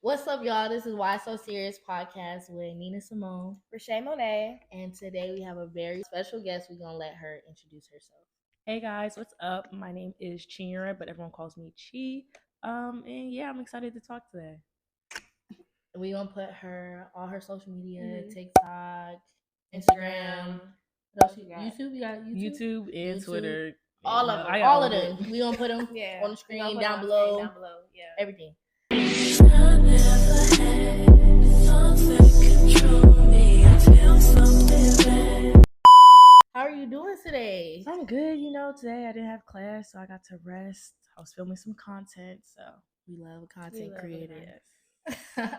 What's up, y'all? This is Why So Serious podcast with Nina Simone, Rashay Monet, and today we have a very special guest. We're gonna let her introduce herself. Hey guys, what's up? My name is Chinyera, but everyone calls me Chi. And yeah, I'm excited to talk today. We're gonna put all her social media, TikTok, Instagram. What else you got? YouTube. You got YouTube and Twitter. All of them. We gonna put them on the screen down below. Yeah, everything. How are you doing today? I'm good. Today I didn't have class, so I got to rest. I was filming some content, so we love a content creator. Yes.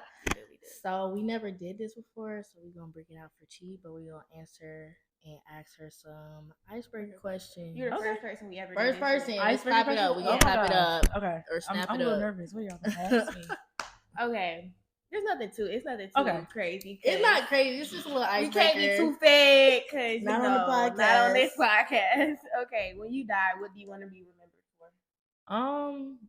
So we never did this before, so we're gonna bring it out for Chi, but we're gonna answer and ask her some icebreaker questions. You're the first person we ever did. First person. Let's clap it up. We gonna clap it up. Okay. Or snap it up. I'm a little nervous. What y'all gonna ask me? Okay. It's nothing too crazy. It's not crazy. It's just a little icebreaker. You can't be too fake because not on the podcast. Not on this podcast. Okay. When you die, what do you want to be remembered for?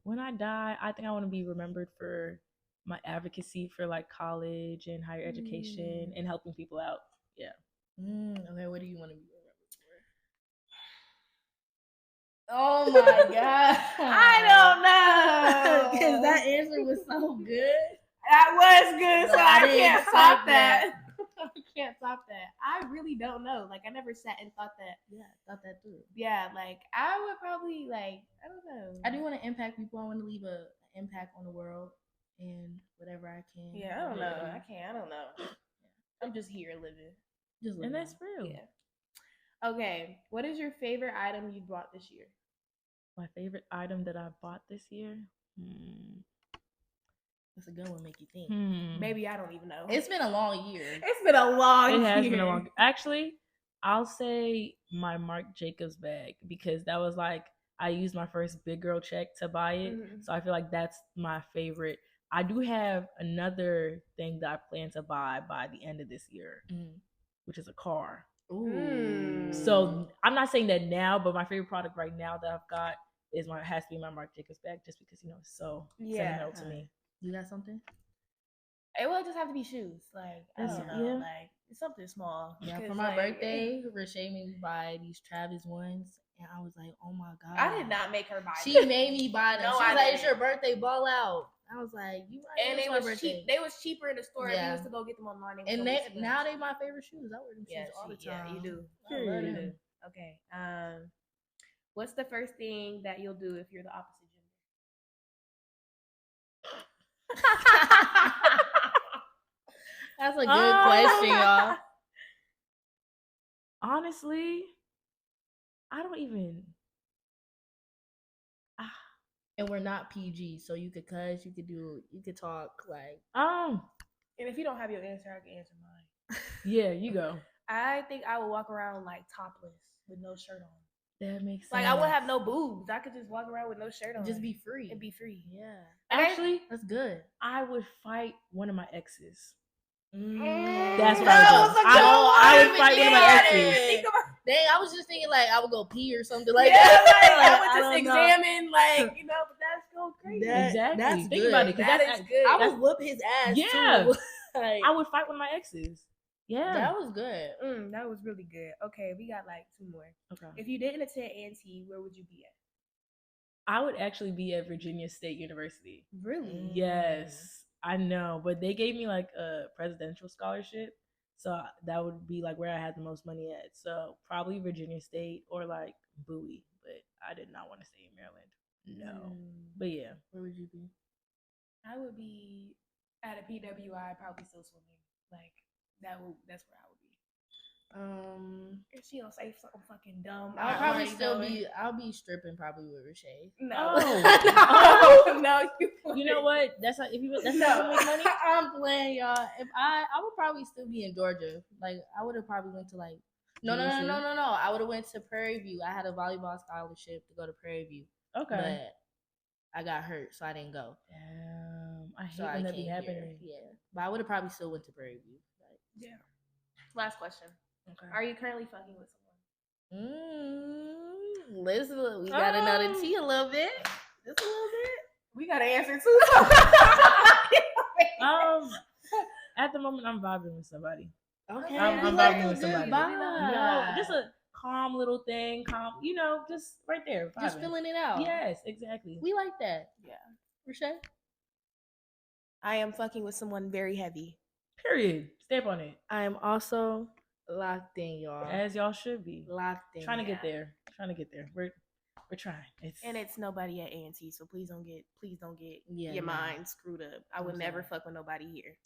When I die, I think I want to be remembered for my advocacy for like college and higher education and helping people out. Yeah. Okay, what do you want to be remembered for? Oh my god. I don't know. Because that answer was so good. That was good, so I can't top that. I can't top that. I really don't know. Like, I never sat and thought that. Yeah, thought that too. Yeah, like, I would probably, I don't know. I do want to impact people. I want to leave an impact on the world and whatever I can. Yeah, I don't know. I don't know. I'm just here living. And that's real. Yeah. Okay. What is your favorite item you bought this year? My favorite item that I bought this year? That's a good one. Make you think. Maybe I don't even know. It's been a long year. It's been a long year. It has been a long. Actually, I'll say my Marc Jacobs bag because that was like I used my first big girl check to buy it, so I feel like that's my favorite. I do have another thing that I plan to buy by the end of this year, which is a car. Ooh. So I'm not saying that now, but my favorite product right now that I've got has to be my Marc Jacobs bag, just because it's so sentimental to me. You got something? It will just have to be shoes. Like, I don't know. Like, it's something small. Yeah, for my birthday, Rashay made me buy these Travis ones. And I was like, oh my God. I did not make her buy them. She made me buy them. No, she was like, it's your birthday, ball out. I was like, you might. And they was cheap. They was cheaper in the store. Yeah. I used to go get them online. Now they my favorite shoes. I wear them shoes all the time. Yeah, you do. I love them. Okay. What's the first thing that you'll do if you're the opposite gender? That's a good question, y'all. Honestly, I don't even. And we're not PG, so you could cuss, you could talk like. And if you don't have your answer, I can answer mine. Yeah, you go. I think I would walk around like topless with no shirt on. That makes sense. Like I would have no boobs. I could just walk around with no shirt on. Just be free. And be free. Yeah. Actually, that's good. I would fight one of my exes. That's what I would do. I would fight one of my exes. Dang, I was just thinking like I would go pee or something like that. I would just examine but that's so crazy. Exactly. That's Think good. about it, that is good. I would whoop his ass too. I would fight one of my exes. Yeah. That was good. That was really good. Okay, we got like 2 more. Okay. If you didn't attend A&T, where would you be at? I would actually be at Virginia State University. Really? Yes. I know, but they gave me like a presidential scholarship, so that would be like where I had the most money at. So probably Virginia State or like Bowie, but I did not want to stay in Maryland. No, but yeah. Where would you be? I would be at a PWI, probably still swimming. Like that's where I would be. If she don't say something fucking dumb, I'll be stripping probably with Rashay. No, no. You know what? That's not not make money. I'm playing, y'all. If I would probably still be in Georgia. Like I would have probably went to like no. I would have went to Prairie View. I had a volleyball scholarship to go to Prairie View. Okay, but I got hurt, so I didn't go. Damn, I hate when that be happening. Yeah, but I would have probably still went to Prairie View. Like, yeah. Last question. Okay. Are you currently fucking with someone? Listen, we gotta know the tea a little bit. Just a little bit. We gotta answer too. at the moment, I'm vibing with somebody. Okay, I'm like vibing with somebody. Just a calm little thing, just right there. Vibing. Just feeling it out. Yes, exactly. We like that. Yeah. Rashay? I am fucking with someone very heavy. Period. Step on it. I am also locked in, y'all. As y'all should be. Locked in. Trying to get there. We're trying. It's nobody at A&T, so please don't get your mind screwed up. I would never fuck with nobody here.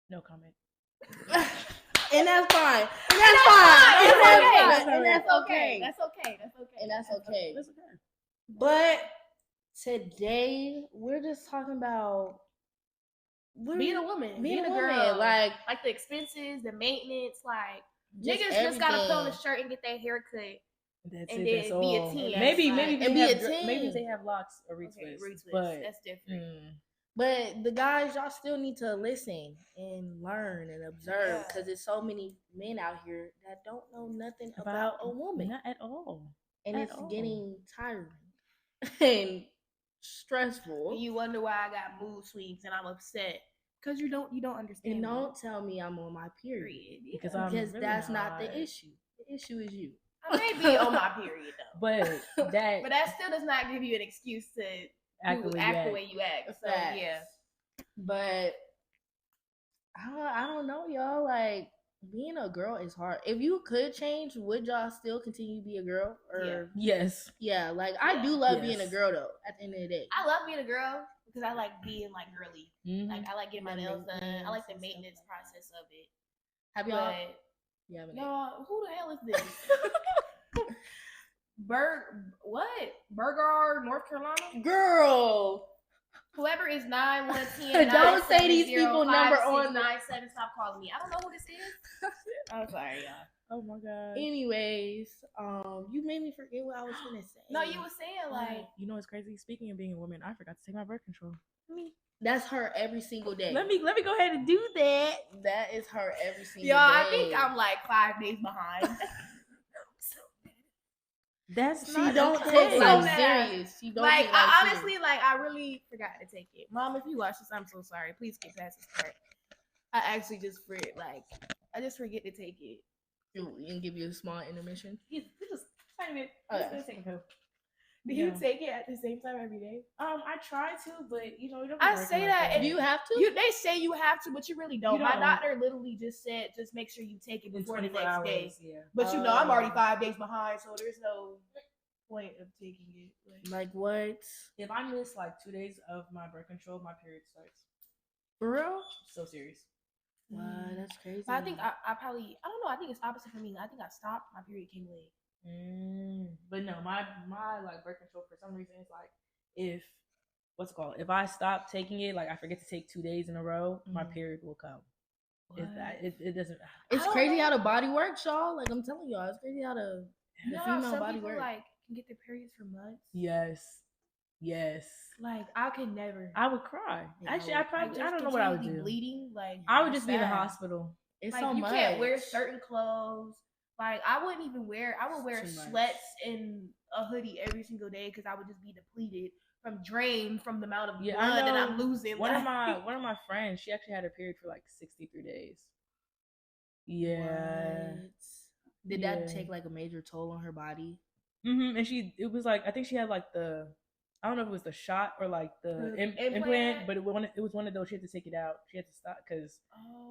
No comment. And that's fine. And that's okay. That's okay. But today we're just talking about being a woman, being a girl, like the expenses, the maintenance, like just niggas everything. just gotta put on a shirt and get their hair cut. That's and it. then be a teen. Maybe maybe they have locks or retwists. But that's different. But the guys, y'all still need to listen and learn and observe because there's so many men out here that don't know nothing about a woman. Not at all. And it's getting tiring and stressful. And you wonder why I got mood swings and I'm upset. Because you don't understand. And don't tell me I'm on my period. Because really that's not the issue. The issue is you. I may be on my period though. But that still does not give you an excuse to act the way you act. So yeah. But I don't know, y'all. Like being a girl is hard. If you could change, would y'all still continue to be a girl? Or yes. Yeah, like I do love being a girl though, at the end of the day. I love being a girl because I like being like girly. Mm-hmm. Like I like getting my nails done. I like the maintenance process of it. Have y'all? Y'all, who the hell is this? Burger, North Carolina? Girl. Whoever is 910. Don't say these people number on 97. Stop calling me. I don't know who this is. I'm sorry, y'all. Oh my god. Anyways, you made me forget what I was gonna say. No, you were saying like you know what's crazy? Speaking of being a woman, I forgot to take my birth control. That's her every single day. Let me go ahead and do that. That is her every single day. Y'all, I think I'm like 5 days behind. That's she don't take life serious. She don't like take life honestly serious. like I really forgot to take it. Mom, if you watch this, I'm so sorry. Please get past this part. I actually just forget to take it. And give you a small intermission. Just tiny bit. Do Yeah. you take it at the same time every day? I try to, but you don't. I say that. Do you have to? They say you have to, but you really don't. My doctor literally just said, just make sure you take it before the next day. Yeah. But I'm already 5 days behind, so there's no point of taking it. Like what? If I miss like 2 days of my birth control, my period starts. For real? So serious. Wow, that's crazy. But I think I probably, I don't know. I think it's opposite for me. I think I stopped. My period came late. But no, my like birth control for some reason it's like if I stop taking it, like I forget to take 2 days in a row, my period will come. It doesn't. It's crazy how the body works, y'all. Like I'm telling y'all, it's crazy how the female body works. Like can get their periods for months. Yes. Like I could never. I would cry. Yeah, Actually, I don't know what I would do. Bleeding, like I would just be in the hospital. It's like, so you much. can't wear certain clothes. Like I wouldn't even wear. I would wear sweats and a hoodie every single day because I would just be depleted drained from the amount of blood that I'm losing. One of my friends, she actually had her period for like 63 days. Yeah. What? Did that take like a major toll on her body? And it was like I think she had like I don't know if it was the shot or like the implant, but it was one of those. She had to take it out. She had to stop because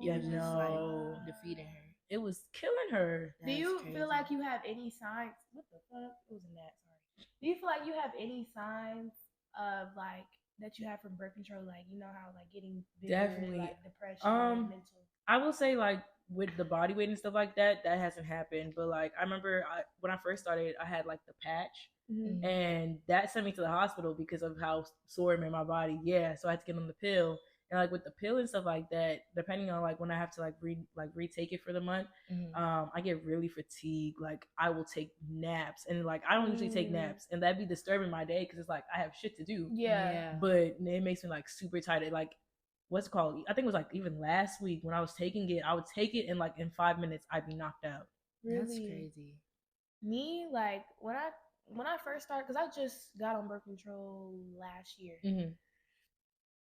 like defeating her. It was killing her. Do you feel like you have any signs? What the fuck? It was in that. Sorry. Do you feel like you have any signs of like that you have from birth control? Like you know how like getting bigger, definitely like depression, mental. I will say like with the body weight and stuff like that hasn't happened. But like I remember when I first started, I had like the patch. Mm-hmm. And that sent me to the hospital because of how sore it made my body. Yeah, so I had to get on the pill. And like with the pill and stuff like that, depending on like when I have to retake it for the month, I get really fatigued. Like I will take naps, and like I don't usually take naps, and that'd be disturbing my day because it's like I have shit to do. Yeah. But it makes me like super tired. Like what's it called? I think it was like even last week when I was taking it, I would take it and like in 5 minutes I'd be knocked out. Really? That's crazy. Me, like when I first started, because I just got on birth control last year. Mm-hmm.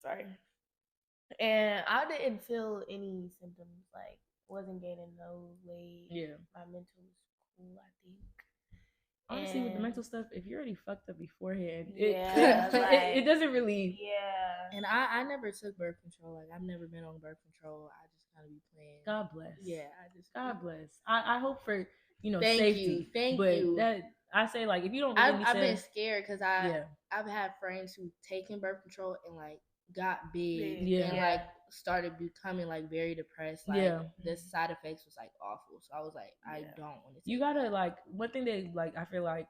Sorry. And I didn't feel any symptoms. Like, wasn't gaining no weight. Yeah. My mental was cool, I think. Honestly, with the mental stuff, if you're already fucked up beforehand, it doesn't really. Yeah. And I never took birth control. Like, I've never been on birth control. I just kind of be playing. God bless. Yeah, God bless. I hope for thank safety. Thank but you. That I say, like, if you don't really I've been scared because I've had friends who taken birth control and like got big and like started becoming like very depressed. Like the side effects was like awful. So I was like, I don't want to. You gotta like one thing they like. I feel like,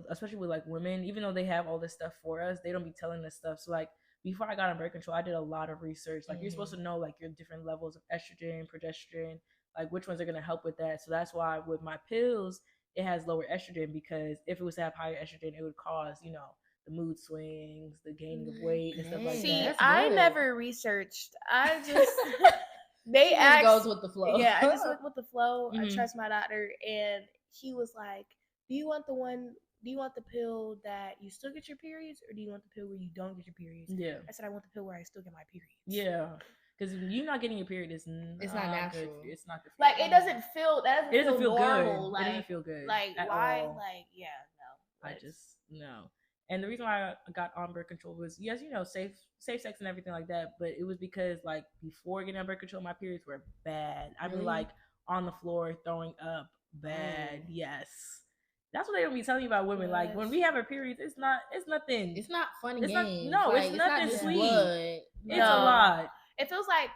especially with like women, even though they have all this stuff for us, they don't be telling us stuff. So like before I got on birth control, I did a lot of research. Like you're supposed to know like your different levels of estrogen, progesterone, like which ones are gonna help with that. So that's why with my pills, it has lower estrogen, because if it was to have higher estrogen, it would cause the mood swings, the gaining of weight, and stuff like that. See, I never researched. I just they asked, goes with the flow. Yeah, I just went with the flow. I trust my doctor, and he was like, "Do you want the pill that you still get your periods, or do you want the pill where you don't get your periods?" Yeah. I said, "I want the pill where I still get my periods." Yeah. Because you're not getting your period, it's not natural. Good. It's not good. Like it doesn't feel normal. Good. Like, it doesn't feel good. Like why? All. Like no. I just no. And the reason why I got on birth control was safe sex and everything like that. But it was because like before getting on birth control, my periods were bad. I'd be like on the floor throwing up bad. Yes. That's what they don't be telling you about women. Yes. Like when we have our periods, it's nothing. It's not fun games. It's nothing sweet. Blood. It's a lot. It feels like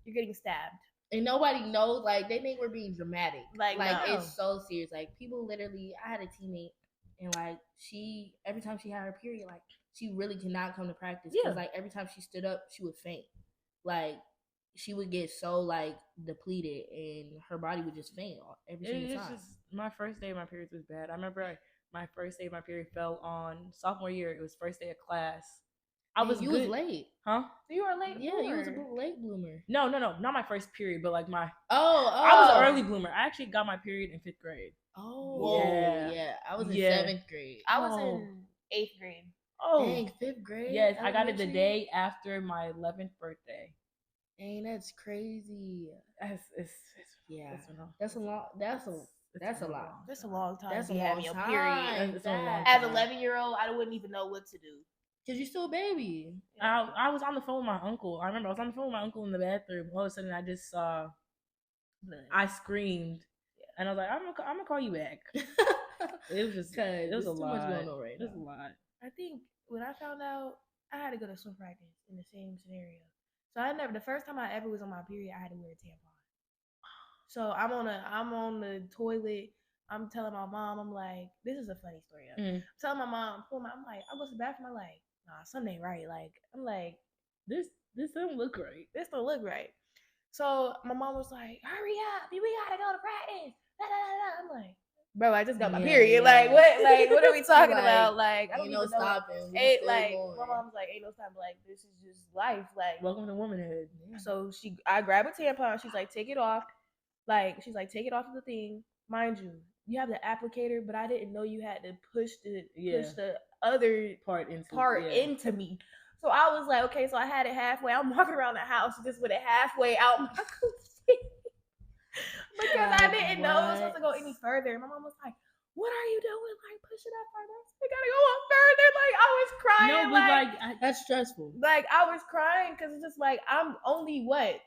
you're getting stabbed. And nobody knows. Like they think we're being dramatic. Like no. It's so serious. Like people literally. I had a teammate, and like she every time she had her period, like she really cannot come to practice because like every time she stood up, she would faint. Like she would get so like depleted, and her body would just faint every single time. Just, my first day of my periods was bad. I remember my first day of my period fell on sophomore year. It was first day of class. Was late, huh? So you were late. Yeah, you was a late bloomer. No, not my first period, but like my I was an early bloomer. I actually got my period in 5th grade. Oh, yeah. I was in 7th grade. I was in 8th grade. Oh, dang, 5th grade. Yes, I got it the day after my 11th birthday. Dang, that's crazy. That's a lot. That's a lot. That's a long time. That's a long time. Period. As 11-year-old, I wouldn't even know what to do. Because you're still a baby. I was on the phone with my uncle. I remember I was on the phone with my uncle in the bathroom. All of a sudden, I just saw. I screamed, and I was like, "I'm gonna call you back." It was just it was a lot. Much going on right now. It was a lot. I think when I found out, I had to go to swim practice in the same scenario. So the first time I ever was on my period, I had to wear a tampon. So I'm on the toilet. I'm telling my mom, I'm like, this is a funny story. I'm telling my mom, I'm like, I go to the bathroom. I'm like, nah, something ain't right. Like, I'm like, this don't look right. This don't look right. So my mom was like, hurry up, we gotta go to practice. I'm like, bro, I just got my period. Like, what? Like, what are we talking about? Like, I don't even know. Stopping. Like, my mom's like, ain't no stopping. Like, this is just life. Like, welcome to womanhood. Yeah. So I grab a tampon. She's like, take it off. Like, she's like, take it off of the thing. Mind you have the applicator, but I didn't know you had to push the other part into me. So I was like, okay, so I had it halfway. I'm walking around the house just with it halfway out my because I didn't know it was supposed to go any further. My mom was like, what are you doing? Like, push it up further. I gotta go up further. Like, I was crying. No, but that's stressful. Like, I was crying because it's just like, I'm only what?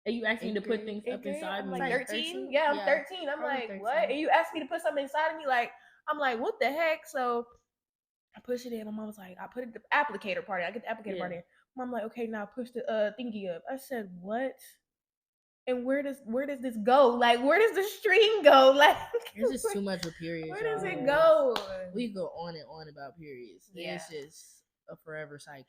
And you asked me to put things up inside me. Like 13? Yeah, I'm 13. I'm like, 13. What? And you asked me to put something inside of me? Like, I'm like, what the heck? So I push it in. My mom was like, I put it the applicator part in. I get the applicator part in. Mom like, okay, now push the thingy up. I said, what? And where does this go? Like, where does the string go? Like, it's just too much with periods. Where does it go? We go on and on about periods. Yeah. It's just a forever cycle.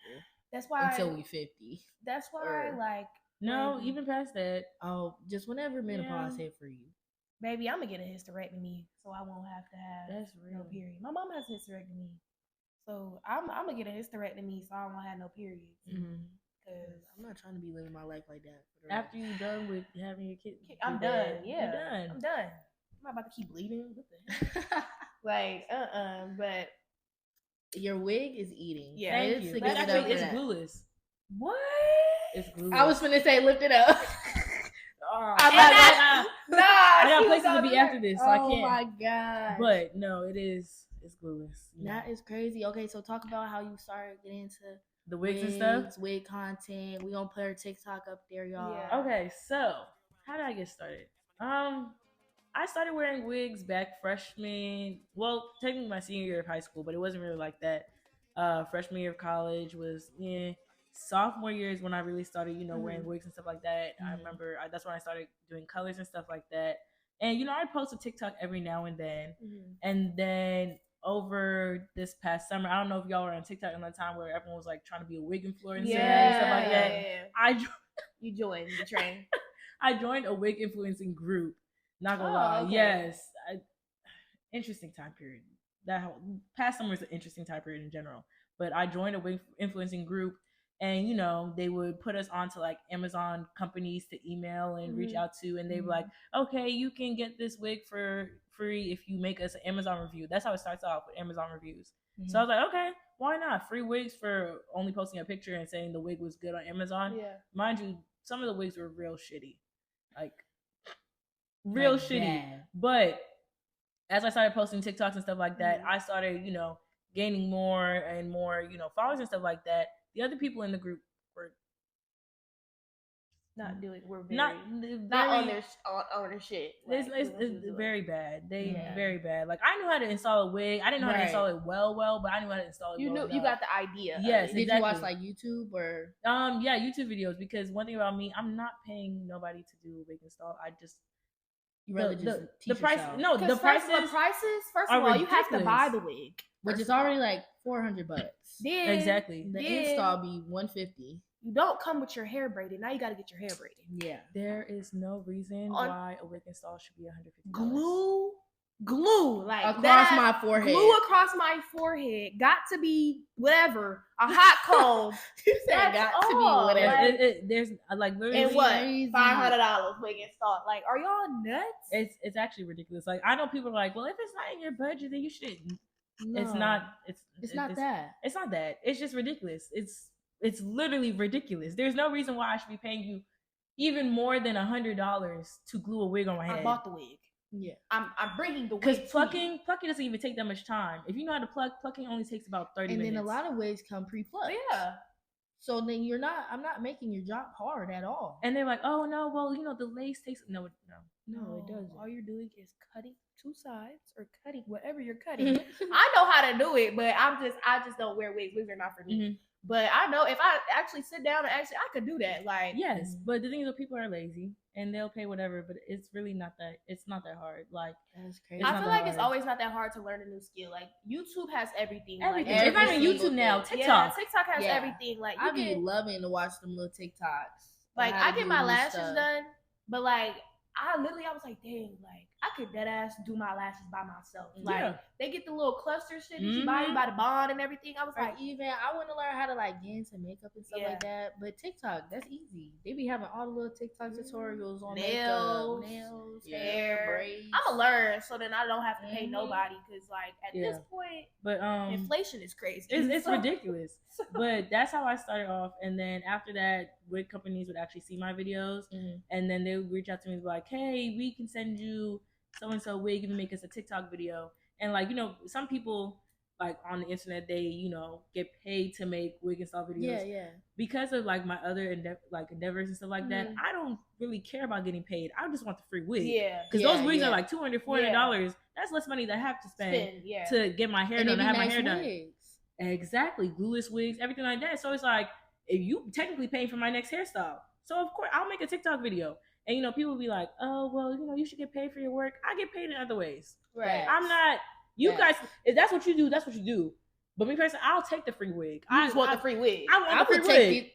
That's why until we 50. That's why like. No, even past that. Oh, just whenever menopause hit for you. Baby, I'm gonna get a hysterectomy so I won't have to have no period. My mom has a hysterectomy, so I'm gonna get a hysterectomy so I won't have no periods. Because I'm not trying to be living my life like that. After you're done with having your kid, I'm done. Yeah, I'm done. I'm not about to keep bleeding. What the like, but your wig is eating. Yeah, thank you. It's glueless. What? It's glueless. I was finna say lift it up. I got places to be after this, so I can't. Oh my god! But no, it's glueless. That is crazy. Okay, so talk about how you started getting into the wigs and stuff. Wig content. We gonna put our TikTok up there, y'all. Yeah. Okay, so how did I get started? I started wearing wigs back freshman. Well, technically my senior year of high school, but it wasn't really like that. Freshman year of college was sophomore year is when I really started, wearing wigs and stuff like that. I remember that's when I started doing colors and stuff like that. And I post a TikTok every now and then. And then over this past summer, I don't know if y'all were on TikTok in that time where everyone was like trying to be a wig influencer and stuff like that. You joined the train. I joined a wig influencing group. Not gonna lie. Okay. Yes. Interesting time period. That past summer is an interesting time period in general. But I joined a wig influencing group, and they would put us onto like Amazon companies to email and reach out to, and they were like, okay, you can get this wig for free if you make us an Amazon review. That's how it starts off, with Amazon reviews. So I was like, okay, why not? Free wigs for only posting a picture and saying the wig was good on Amazon. Yeah. Mind you, some of the wigs were real shitty. Like real shitty. Bad. But as I started posting TikToks and stuff like that, I started, gaining more and more, followers and stuff like that. The other people in the group were not on their shit. Like, it's very bad. Very bad. Like I knew how to install a wig. I didn't know how to install it well, but I knew how to install it. You got the idea. Yes. Did you watch like YouTube or? Yeah, YouTube videos, because one thing about me, I'm not paying nobody to do a wig install. I just. You rather just the price. yourself. No, the prices. First of all, you have to buy the wig, which is already like $400. Then exactly. The install be $150. You don't come with your hair braided. Now you got to get your hair braided. Yeah. There is no reason why a wig install should be $150. Glue like across my forehead. Glue across my forehead. Got to be whatever. A hot comb. You said got to be whatever. Like, there's like literally and what $500 wig install. Like, are y'all nuts? It's actually ridiculous. Like I know people are like, well, if it's not in your budget, then you shouldn't. No, it's not that. It's just ridiculous. It's literally ridiculous. There's no reason why I should be paying you even more than $100 to glue a wig on my head. I bought the wig. Yeah, I'm bringing the wig. Because plucking doesn't even take that much time. If you know how to plucking only takes about 30 minutes. And then a lot of wigs come pre-plucked. Yeah. So then I'm not making your job hard at all. And they're like, oh no, well, the lace takes no, it doesn't. All you're doing is cutting two sides or cutting whatever you're cutting. I know how to do it, but I just don't wear wigs. Wigs are not for me. But I know if I actually sit down and I could do that. Like, yes, but the thing is that people are lazy and they'll pay whatever, but it's really not that. It's not that hard. Like, that's crazy. I feel like it's always not that hard to learn a new skill. Like, YouTube has everything. Everything. Like, it's not even YouTube now. TikTok. Yeah, TikTok has everything. Like, I be loving to watch them little TikToks. Like, I get my lashes done, but like, I was like, dang, like I could dead ass do my lashes by myself. Like they get the little cluster shit that you buy the bond and everything. I was like, even I want to learn how to like get into makeup and stuff like that. But TikTok, that's easy. They be having all the little TikTok tutorials on nails, hair, braids. I'ma learn so then I don't have to pay nobody because like at this point, but inflation is crazy. It's ridiculous. But that's how I started off, and then after that, wig companies would actually see my videos, and then they would reach out to me and be like, "Hey, we can send you so and so wig and make us a TikTok video." And like some people like on the internet, they get paid to make wig and style videos. Yeah. Because of like my other endeavors and stuff like that, I don't really care about getting paid. I just want the free wig. Yeah. Because those wigs are like $200, $400. That's less money that I have to spend to get my hair done. To have my hair done. Exactly, glueless wigs, everything like that. So it's like, if you technically paying for my next hairstyle, so of course I'll make a TikTok video, and people will be like, oh well, you should get paid for your work. I get paid in other ways. Right. I'm not. You guys, if that's what you do, that's what you do. But me personally, I'll take the free wig. I just want the free wig. I would take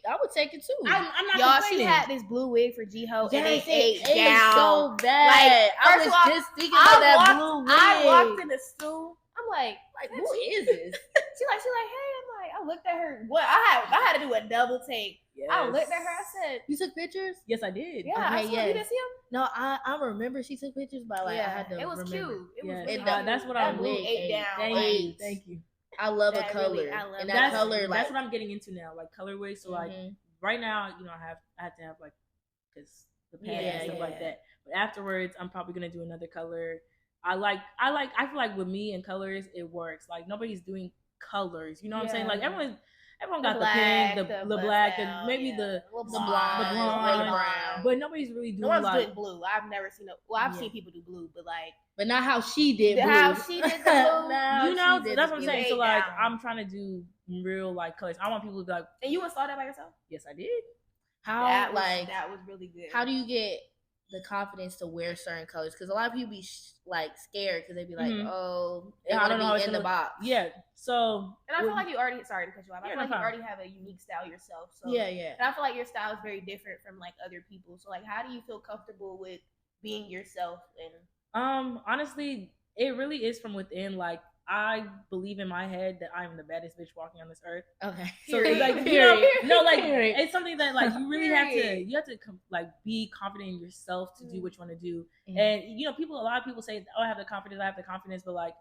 it too. I'm not y'all. complaining. She had this blue wig for G-Ho, and they ate down so bad. Like, I was just thinking about that blue wig. I walked in the stool. I'm like, who is this? She like, hey, I'm like, I looked at her. What I had to do a double take. Yes. I looked at her. I said, "You took pictures?" Yes, I did. Yeah, okay, you didn't see them? No, I remember she took pictures, but like I had to. It was remember. Cute. It was. That's what I blue ate down. Thank you. I love a color, really, I love and that color. That's what I'm getting into now, like colorway. So like right now, I have to have like because the pad and stuff like that. But afterwards, I'm probably gonna do another color. I feel like with me and colors, it works. Like nobody's doing colors. You know what I'm saying? Like everyone got the pink, the black, and maybe the blonde, brown. but nobody's really doing. No one's doing blue. I've never seen I've seen people do blue, but not how she did blue. How she did the blue. That's what I'm saying. So like, I'm trying to do real like colors. I want people to be like. And you installed that by yourself? Yes, I did. That was really good. How do you get the confidence to wear certain colors? Because a lot of people be like scared because they be like, oh, I don't know how it's in the box. Yeah. So, and I feel like you already sorry to cut you off. I feel like you already have a unique style yourself. So yeah. And I feel like your style is very different from like other people. So like, how do you feel comfortable with being yourself? And honestly, it really is from within. Like, I believe in my head that I'm the baddest bitch walking on this earth. Okay. So like, it's something that like you really have to like be confident in yourself to do what you want to do. And a lot of people say, oh, I have the confidence, but like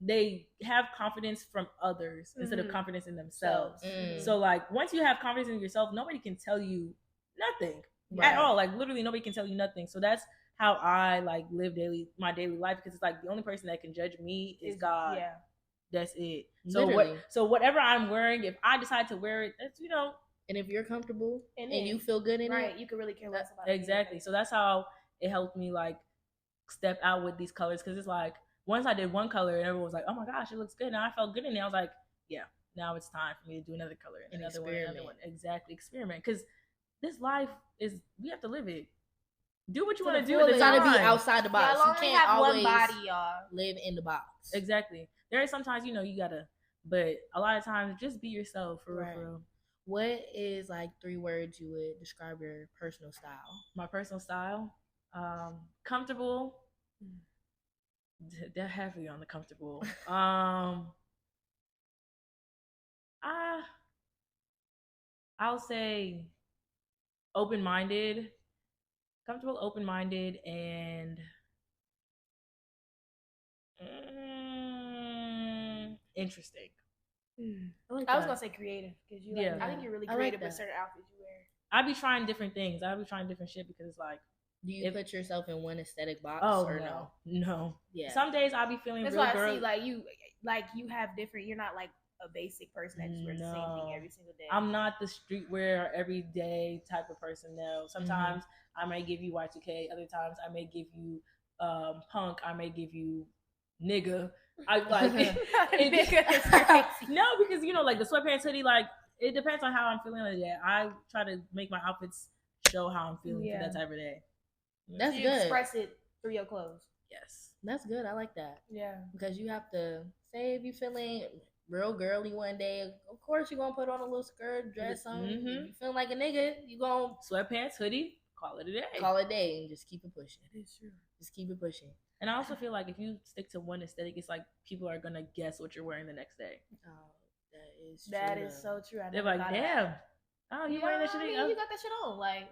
they have confidence from others instead of confidence in themselves. So like once you have confidence in yourself, nobody can tell you nothing at all. Like literally nobody can tell you nothing. So that's how I like live my daily life, because it's like the only person that can judge me is God. Yeah. That's it. So whatever I'm wearing, if I decide to wear it, that's and if you're comfortable and you feel good in it, you can really care less about it. Exactly. So that's how it helped me like step out with these colors, because it's like once I did one color and everyone was like, oh my gosh, it looks good, and I felt good in it. I was like, yeah, now it's time for me to do another color and another one. Exactly. Experiment, because this life is, we have to live it. Do what you want to do. It's got to be outside the box. You can't have always one body, y'all. live in the box. Exactly. There is sometimes you gotta, but a lot of times just be yourself for real. What is like 3 words you would describe your personal style? My personal style, comfortable. They're heavy on the comfortable. I'll say open-minded. Comfortable, open-minded, and interesting. I was gonna say creative, because I think you're really creative with certain outfits you wear. I be trying different things. I be trying different shit, because it's like, do you put yourself in one aesthetic box? Or no? No. Yeah. Some days I be feeling. That's why I see you have different. You're not like a basic person that just wears the same thing every single day. I'm not the streetwear everyday type of person. No. Sometimes I may give you Y2K. Other times I may give you punk. I may give you nigga. I like nigga is crazy. No, because like the sweatpants hoodie, like it depends on how I'm feeling like that. I try to make my outfits show how I'm feeling for that type of day. That's you good. Express it through your clothes. Yes. That's good. I like that. Yeah. Because you have to say, if you're feeling real girly one day, of course you're gonna put on a little skirt, dress on. If you feel like a nigga, you gonna sweatpants, hoodie, call it a day. Call it a day and just keep it pushing. It is true. Just keep it pushing. And I also feel like if you stick to one aesthetic, it's like people are gonna guess what you're wearing the next day. Oh, that is so true. They're like, damn. Oh, you wearing that shit? You got that shit on, like.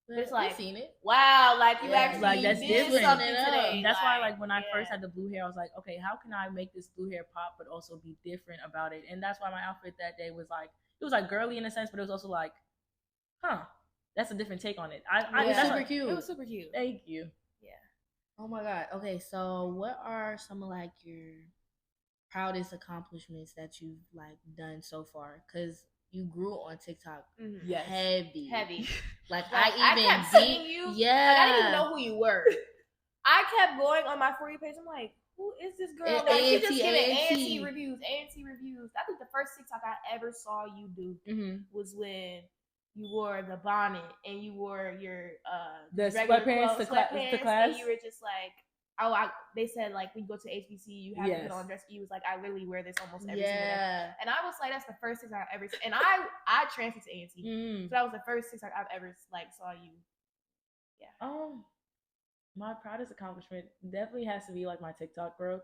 It's like, I've seen it. Wow, like you actually like that's different. Today. That's why, like when I first had the blue hair, I was like, okay, how can I make this blue hair pop, but also be different about it? And that's why my outfit that day was like, it was like girly in a sense, but it was also like, that's a different take on it. That's super cute. It was super cute. Thank you. Yeah. Oh my god. Okay, so what are some of like your proudest accomplishments that you've like done so far? Because you grew on TikTok heavy. Like I kept seeing you. Yeah. Like, I didn't even know who you were. I kept going on my For You page. I'm like, who is this girl? Like, she just giving A&T reviews. I think the first TikTok I ever saw you do was when you wore the bonnet and you wore your the sweatpants to class. And you were just like, they said like when you go to HBC you have to put on a dress. You was like, I literally wear this almost every single day. And I was like, that's the first TikTok I've ever seen. And I transferred to A&T, so that was the first TikTok I've ever like saw you. Yeah. My proudest accomplishment definitely has to be like my TikTok growth.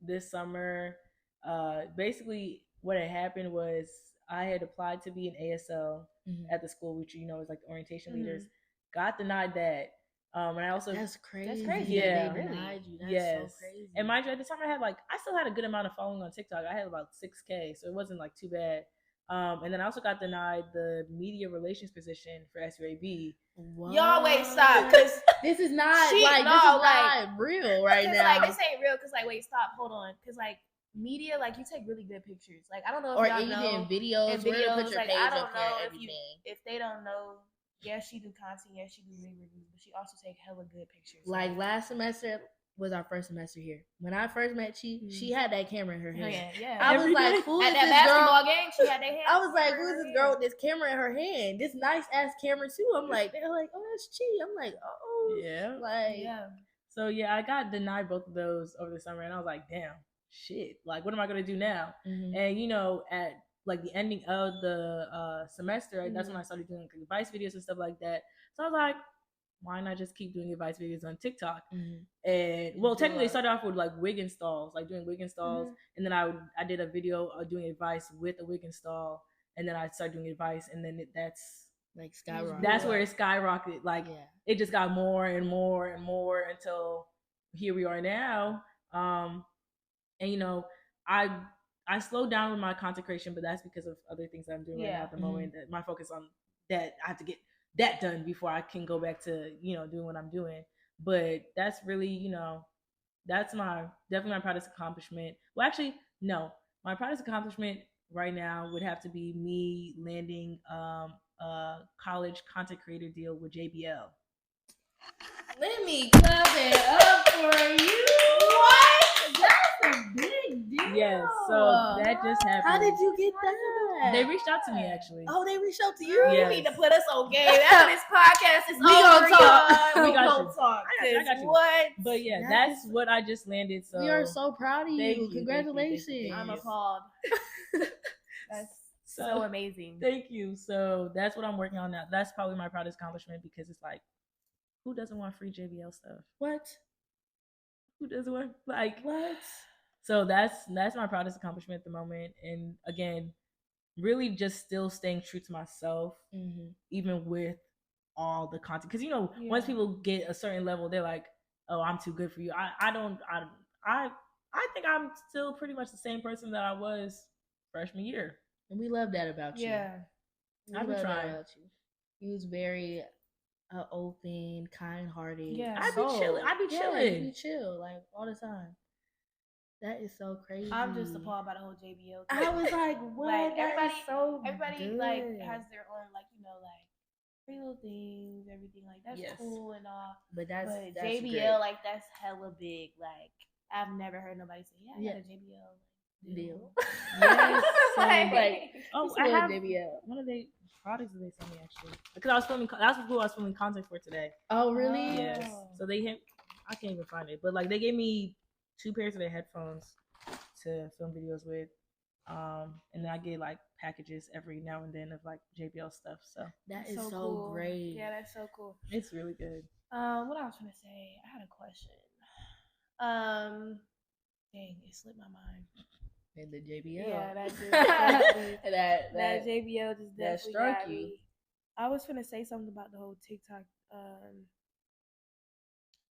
This summer, basically what had happened was I had applied to be an ASL at the school, which is like the orientation leaders. Got denied that. And I also that's crazy. That's crazy. Yeah, they denied you. That's so crazy. And mind you, at the time I still had a good amount of following on TikTok. I had about 6K, so it wasn't like too bad. And then I also got denied the media relations position for SUAB. Y'all wait, stop. Cause this is not this is not real right now. Like this ain't real. Cause like wait, stop, hold on. Cause like media, like you take really good pictures. Like I don't know if y'all know videos. Where to put your like page I don't up know there, if they don't know. Yes, she do content. Yes, she do reviews, but she also take hella good pictures. Like last semester was our first semester here. When I first met she had that camera in her hand. Yeah. I was like, who is at this that basketball girl? game, she had that hand. I was like, who is this girl with this camera in her hand? This nice ass camera too. I'm like, they're like, oh, that's Chi. I'm like, oh, yeah, like, yeah. So yeah, I got denied both of those over the summer, and I was like, damn, shit. Like, what am I gonna do now? Mm-hmm. And you know, at like the ending of the semester, that's when I started doing like, advice videos and stuff like that. So I was like, why not just keep doing advice videos on TikTok? Mm-hmm. And well, technically, it started off with like wig installs, like doing wig installs, and then I did a video doing advice with a wig install, and then I started doing advice, and then that's like skyrocketed. That's where it skyrocketed. Like it just got more and more and more until here we are now. And you know, I slowed down with my content creation, but that's because of other things that I'm doing right now at the moment. That my focus on that I have to get that done before I can go back to, you know, doing what I'm doing. But that's really, you know, that's definitely my proudest accomplishment. Well, actually, no, my proudest accomplishment right now would have to be me landing a college content creator deal with JBL. Let me clap it up for you. What? That's a big deal. Yes, so that just happened. How did you get that? They reached out to me actually. Oh, they reached out to you? Yes. You need to put us on game. After this podcast is we gonna talk. We gonna talk. I got you. What? But yeah, that's what I just landed. So we are so proud of you. Congratulations. Thank you. I'm appalled. That's so amazing. Thank you. So that's what I'm working on now. That's probably my proudest accomplishment because it's like, who doesn't want free JBL stuff? What? Who doesn't want like what? So that's my proudest accomplishment at the moment. And again, really just still staying true to myself, even with all the content. Because you know, once people get a certain level, they're like, "Oh, I'm too good for you." I think I'm still pretty much the same person that I was freshman year, and we love that about you. Yeah, I've been trying. You was very open, kind-hearted. Yeah, I be chilling. You chill like all the time. That is so crazy. I'm just appalled by the whole JBL thing. I was like, what? Like, everybody good. like has their own, like, you know, like pretty little things, everything like that's cool and all. But that's JBL great. like that's hella big. Like I've never heard nobody say, "Yeah, I got a JBL deal." Yes. I have JBL. One of the products that they sent me actually because I was filming. That's who I was filming content for today. Oh, really? Yes. So they hit. I can't even find it, but like they gave me 2 pairs of their headphones to film videos with, and then I get like packages every now and then of like JBL stuff. So that is so cool. Great. Yeah, that's so cool. It's really good. What I was gonna say, I had a question. Dang, it slipped my mind. And the JBL. Yeah, that just that JBL just definitely got me. I was gonna say something about the whole TikTok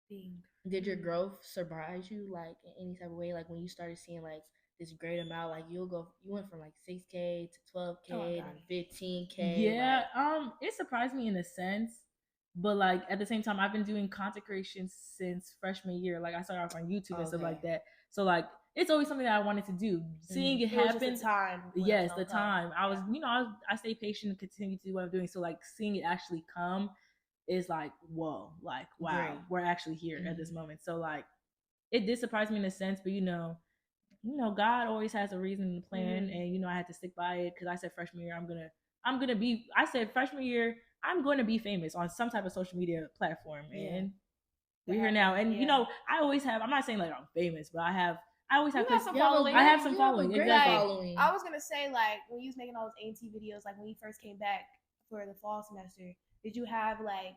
thing. Did your growth surprise you like in any type of way? Like when you started seeing like this great amount, like you went from like 6K to 12K and 15K. Yeah, it surprised me in a sense, but like at the same time, I've been doing content creation since freshman year. Like I started off on YouTube and stuff like that. So like it's always something that I wanted to do. Seeing it happen, the time. I was, you know, I stay patient and continue to do what I'm doing. So like seeing it actually come is like, whoa, like wow, we're actually here at this moment. So like it did surprise me in a sense, but you know, God always has a reason and a plan, and you know I had to stick by it because I said freshman year I'm gonna be. I said freshman year I'm going to be famous on some type of social media platform, and we're here now. And you know I always have. I'm not saying like I'm famous, but I always have some following. I have some following. Exactly. Following. I was gonna say like when you was making all those A&T videos, like when you first came back for the fall semester, did you have like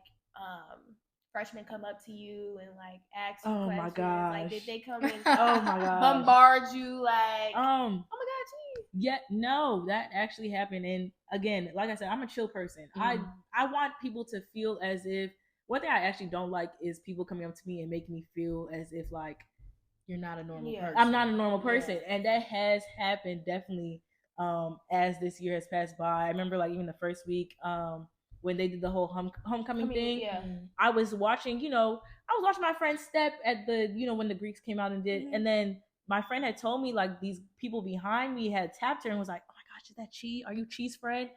freshmen come up to you and like ask you questions? My gosh. Like did they come and oh my god bombard you like oh my god, geez. Yeah, no, that actually happened. And again, like I said, I'm a chill person. I want people to feel as if one thing I actually don't like is people coming up to me and making me feel as if like you're not a normal person. I'm not a normal person. And that has happened definitely as this year has passed by. I remember like even the first week when they did the whole homecoming thing. Yeah. I was watching, I was watching my friend Step at the, when the Greeks came out and did, and then my friend had told me like these people behind me had tapped her and was like, "Oh my gosh, is that Chi? Are you Chi's friend?"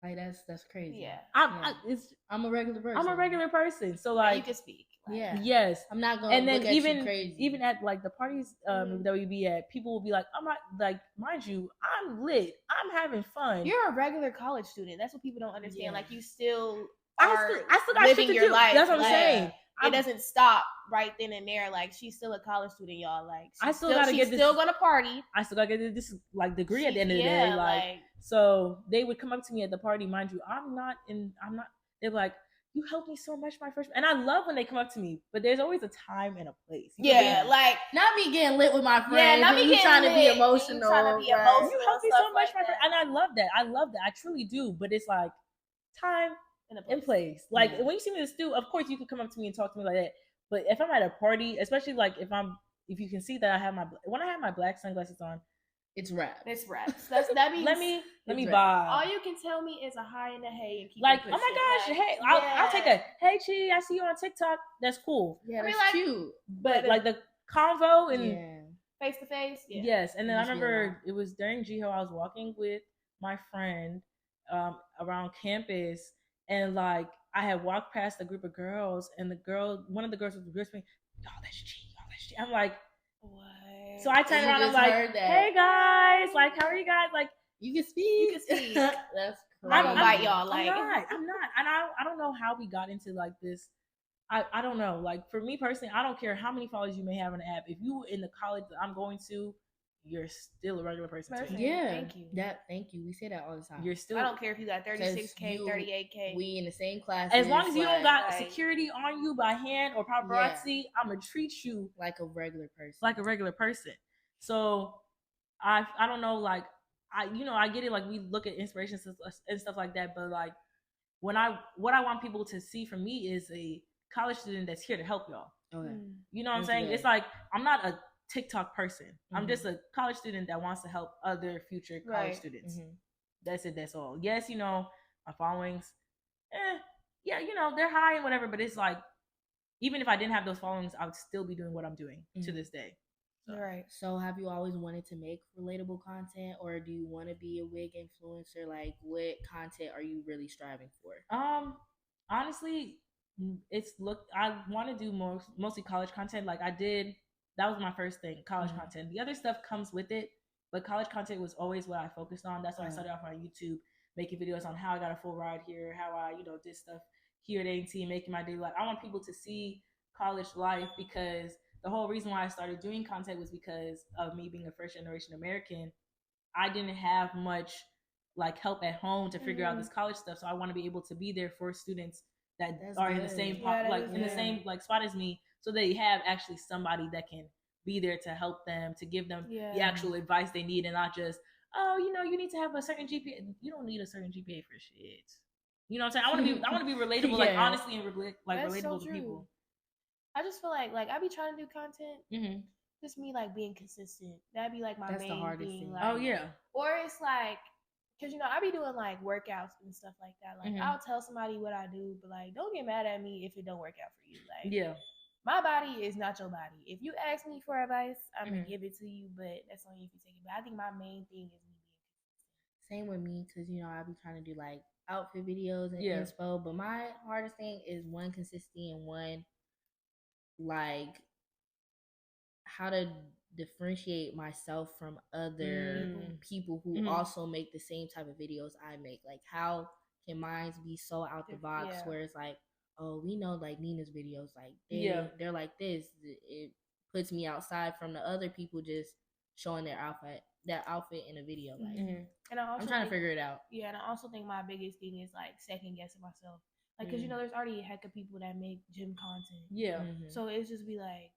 Like that's crazy. Yeah. I'm a regular person. I'm a regular person, so like you can speak. Like, yeah. Yes. I'm not gonna. And then look even at you crazy. even at like the parties that we be at, people will be like, "I'm not like, mind you, I'm lit. I'm having fun." You're a regular college student. That's what people don't understand. Yeah. Like you still I still got living shit to your do. life. That's what I'm saying. It doesn't stop right then and there. Like she's still a college student, y'all. Like she's still gonna party. I still gotta get this like degree at the end of the day. Like so they would come up to me at the party, mind you. I'm not. They're like, "You helped me so much my freshman," and I love when they come up to me. But there's always a time and a place. Like not me getting lit with my friends. Yeah, not me trying to be emotional. You helped me so much, my friend, and I love that. I truly do. But it's like time in place. Like when you see me in the stew, of course you can come up to me and talk to me like that. But if I'm at a party, especially like if you can see that I have when I have my black sunglasses on, it's rap. It's rap. That means let me vibe. All you can tell me is a hi and a hey and keep like, oh my gosh, hey, I'll take a hey Chi, I see you on TikTok. That's cool. Yeah, that's cute. But like the convo and face to face. Yes, and then I remember it was during GHO. I was walking with my friend around campus. And like I had walked past a group of girls, and one of the girls was whispering, "Oh, that's Chi. I'm like, what? So I turned around. I'm like, "Hey guys, like, how are you guys? Like, you can speak. That's crazy. I'm not, y'all. Like, I'm not. And I don't know how we got into like this. I don't know. Like for me personally, I don't care how many followers you may have on the app. If you in the college that I'm going to, you're still a regular person. Yeah. Thank you. We say that all the time. You're still. I don't care if you got 36K, 38K. We in the same class. As long as you don't got security on you by hand or paparazzi, I'm gonna treat you like a regular person. So I don't know. Like I get it. Like we look at inspirations and stuff like that. But like what I want people to see from me is a college student that's here to help y'all. Okay. You know what I'm saying? It's like I'm not a TikTok person. I'm just a college student that wants to help other future college students. That's it. That's all. Yes, my followings, they're high and whatever, but it's like, even if I didn't have those followings, I would still be doing what I'm doing to this day. So. Right. So have you always wanted to make relatable content, or do you want to be a wig influencer? Like what content are you really striving for? Honestly, I want to do mostly college content. Like that was my first thing, college content. The other stuff comes with it, but college content was always what I focused on. That's why I started off on YouTube, making videos on how I got a full ride here, how I, did stuff here at A&T, making my daily life. I want people to see college life, because the whole reason why I started doing content was because of me being a first generation American. I didn't have much like help at home to figure out this college stuff. So I want to be able to be there for students that are in the same the same like spot as me, so they have actually somebody that can be there to help them, to give them the actual advice they need, and not just, you need to have a certain GPA. You don't need a certain GPA for shit. You know what I'm saying? I want to be relatable, like honestly, and relatable to people. I just feel like I be trying to do content. Just me like being consistent. That'd be like my main the hardest thing. thing. Like, oh yeah. Or it's like, because I be doing like workouts and stuff like that. Like I'll tell somebody what I do, but like don't get mad at me if it don't work out for you. Like my body is not your body. If you ask me for advice, I'm gonna give it to you, but that's on you if you take it. But I think my main thing is me being consistent. Same with me, because I be trying to do like outfit videos and inspo, but my hardest thing is one, consistency, and one, like how to differentiate myself from other people who also make the same type of videos I make. Like how can mine be so out the box where it's like, oh, we know like Nina's videos, like they're like this. It puts me outside from the other people just showing their outfit in a video. Like, and I'm trying to figure it out. Yeah, and I also think my biggest thing is like second guessing myself. Like, because there's already a heck of people that make gym content. Yeah. So it's just be like,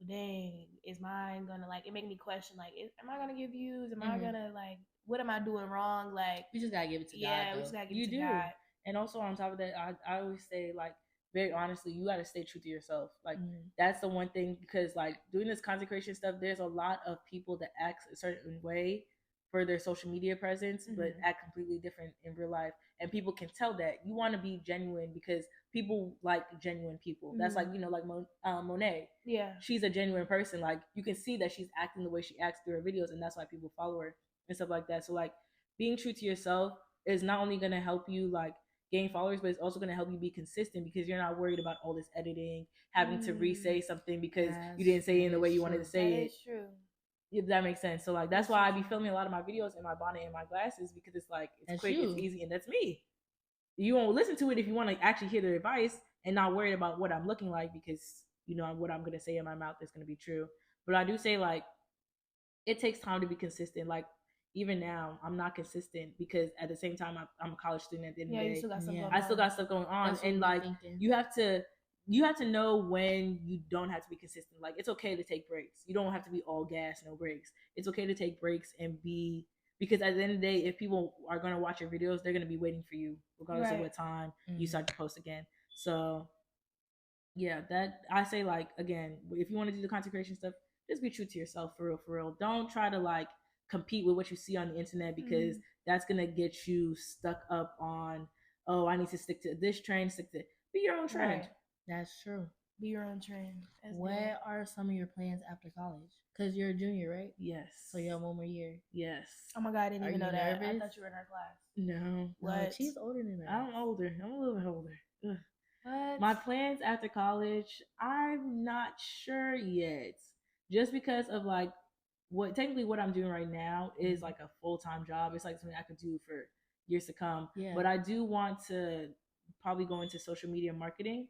dang, is mine gonna like? It make me question like, am I gonna get views? Am I gonna like? What am I doing wrong? Like, you just gotta give it to God. Yeah, we just gotta give it to God. And also on top of that, I always say, like, very honestly, you gotta stay true to yourself. Like that's the one thing, because like doing this content creation stuff, there's a lot of people that act a certain way for their social media presence, but act completely different in real life. And people can tell that you want to be genuine because people like genuine people. That's like, like Monet. Yeah. She's a genuine person. Like, you can see that she's acting the way she acts through her videos, and that's why people follow her and stuff like that. So, like, being true to yourself is not only going to help you, like, gain followers, but it's also going to help you be consistent because you're not worried about all this editing, having to re-say something because you didn't say it in the way you wanted to say it. That is true. If that makes sense. So, like, that's why I be filming a lot of my videos in my bonnet and my glasses, because it's like, it's quick, it's easy, and that's me. You won't listen to it if you want to actually hear the advice and not worried about what I'm looking like, because what I'm going to say in my mouth is going to be true. But I do say, like, it takes time to be consistent. Like, even now, I'm not consistent because at the same time, I'm a college student at the end of the day. I still got stuff going on. That's and like, you have to know when you don't have to be consistent. Like, it's okay to take breaks. You don't have to be all gas, no breaks. It's okay to take breaks and because at the end of the day, if people are going to watch your videos, they're going to be waiting for you regardless of what time you start to post again. So yeah, that I say, like, again, if you want to do the content creation stuff, just be true to yourself, for real. Don't try to, like, compete with what you see on the internet, because that's going to get you stuck up on, oh, I need to stick to this trend, be your own trend. Right. That's true. Be your own trend. What are some of your plans after college? Because you're a junior, right? Yes. So you have one more year. Yes. Oh my God, I didn't even know that. I thought you were in our class. No. What? She's older than us. I'm older. I'm a little bit older. Ugh. What? My plans after college, I'm not sure yet. Just because of, like, what I'm doing right now is like a full-time job. It's like something I could do for years to come. Yeah. But I do want to probably go into social media marketing,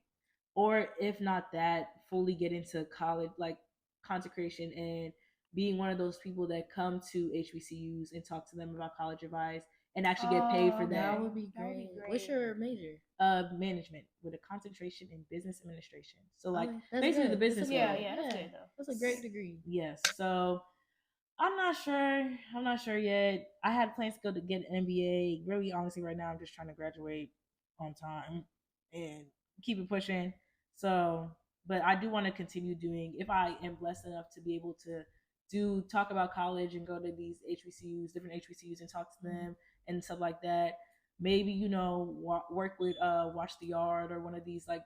or if not that, fully get into college, like content creation, and being one of those people that come to HBCUs and talk to them about college advice and actually get paid for that. That would be great. What's your major? Management, with a concentration in business administration. So, like, basically good. the business world. Yeah, that's good though. That's a great degree. Yes. So I'm not sure yet. I had plans to go to get an MBA. Really, honestly, right now I'm just trying to graduate on time and keep it pushing. So, but I do want to continue doing, if I am blessed enough to be able to talk about college and go to these different HBCUs, and talk to them and stuff like that. Maybe, work with Watch the Yard or one of these, like,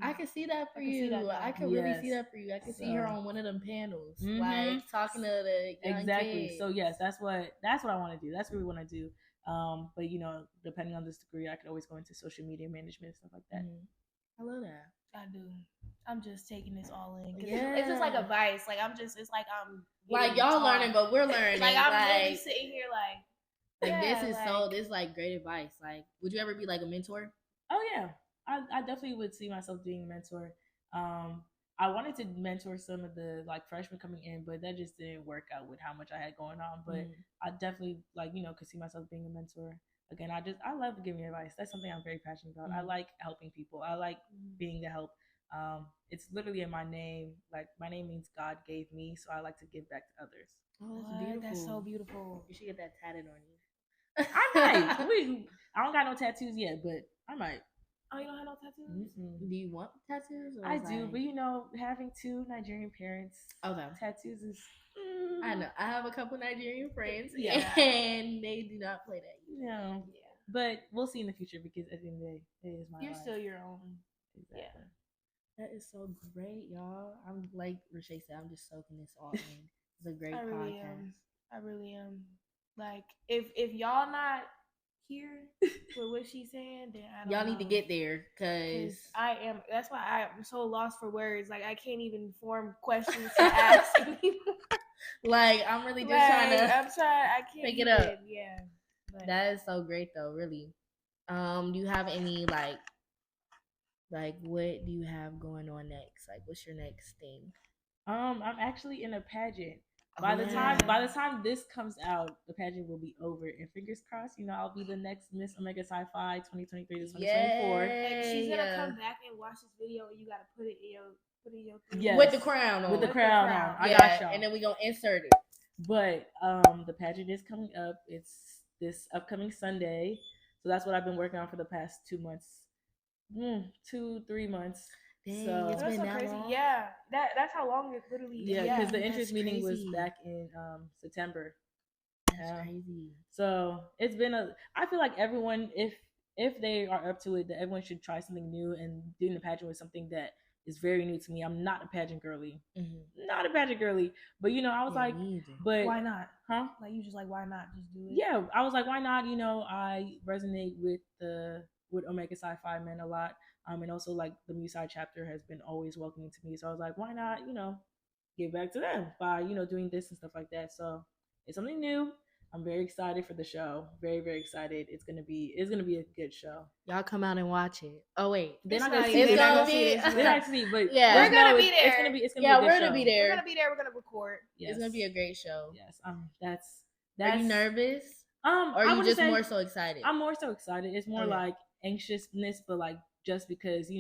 I can see that for you. I can really see that for you. I can see her on one of them panels, like talking to the young kids. So yes, that's what I want to do. That's what we want to do. But depending on this degree, I could always go into social media management and stuff like that. I love that. I do. I'm just taking this all in. It's just like advice. Like, it's like y'all learning, but we're learning. Like, I'm really sitting here this is like great advice. Like, would you ever be like a mentor? Oh yeah, I definitely would see myself being a mentor. I wanted to mentor some of the, like, freshmen coming in, but that just didn't work out with how much I had going on. But I definitely, like, could see myself being a mentor. Again, I love giving advice. That's something I'm very passionate about. I like helping people. I like being the help. It's literally in my name. Like, my name means God gave me, so I like to give back to others. Oh, that's beautiful. That's so beautiful. You should get that tatted on you. I might. I don't got no tattoos yet, but I might. Oh, you don't have no tattoos? Do you want tattoos? I do, but having two Nigerian parents, tattoos is. I know. I have a couple Nigerian friends, and they do not play that. No. Yeah. But we'll see in the future, because at the end of the day, it is my life. You're still your own. Exactly. Yeah. That is so great, y'all. I'm, like Rashay said, I'm just soaking this all in. It's a great podcast. I really am. Like, if y'all not here with what she's saying, then I don't y'all know. need to get there, because I am. That's why I'm so lost for words. Like, I can't even form questions to ask anymore. Like, I'm really just trying to. I can't pick it up. Yeah. But that is so great, though. Really. Do you have any like what do you have going on next? Like, what's your next thing? I'm actually in a pageant. By the time this comes out, the pageant will be over, and fingers crossed, I'll be the next Miss Omega Sci-Fi 2023 to 2024. And she's gonna come back and watch this video, and you gotta put it in your yes. With the crown on. With the crown on. I got y'all. And then we gonna insert it. But the pageant is coming up. It's this upcoming Sunday, so that's what I've been working on for the past 2 months, 2-3 months. Dang, so it's been so that crazy. long? Yeah, that's how long it literally. Yeah, because the interest meeting was back in September. That's crazy. So it's been I feel like everyone, if they are up to it, that everyone should try something new, and doing the pageant was something that is very new to me. I'm not a pageant girly. Not a pageant girly. But I was like, but why not? Huh? Like, you just like, why not just do it? Yeah, I was like, why not? I resonate with Omega Sci-Fi men a lot. And also like the Musai chapter has been always welcoming to me. So I was like, why not, give back to them by, doing this and stuff like that. So it's something new. I'm very excited for the show. Very, very excited. It's gonna be a good show. Y'all come out and watch it. Oh wait, they're not gonna see it. They're not gonna see it. But yeah, we're gonna be there. It's gonna be. It's gonna yeah, be. We're gonna be there. We're gonna be there. We're gonna record. Yes. It's gonna be a great show. Yes. That's. Are you nervous? Or are you just more so excited? I'm more so excited. It's more like anxiousness, but like just because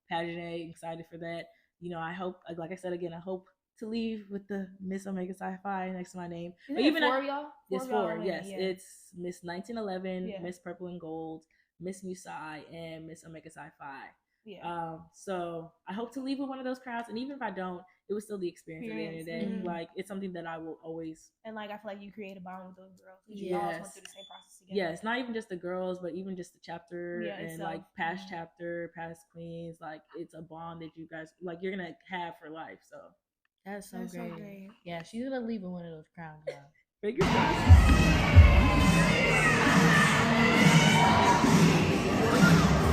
pageant, excited for that. I hope, like I said again, I hope to leave with the Miss Omega Sci-Fi next to my name. But even four of y'all? It's four. Yes, it's Miss 1911, Miss Purple and Gold, Miss Musai, and Miss Omega Sci-Fi. Yeah. So I hope to leave with one of those crowds, and even if I don't, it was still the experience at the end of the day. Mm-hmm. Like, it's something that I will always. And like, I feel like you create a bond with those girls. You all went through the same process together. Yes, not even just the girls, but even just the chapter and like past chapter, past queens. Like, it's a bond that you guys you're gonna have for life. So. That's so great. Yeah, she's gonna leave in one of those crowns. Fingers crossed.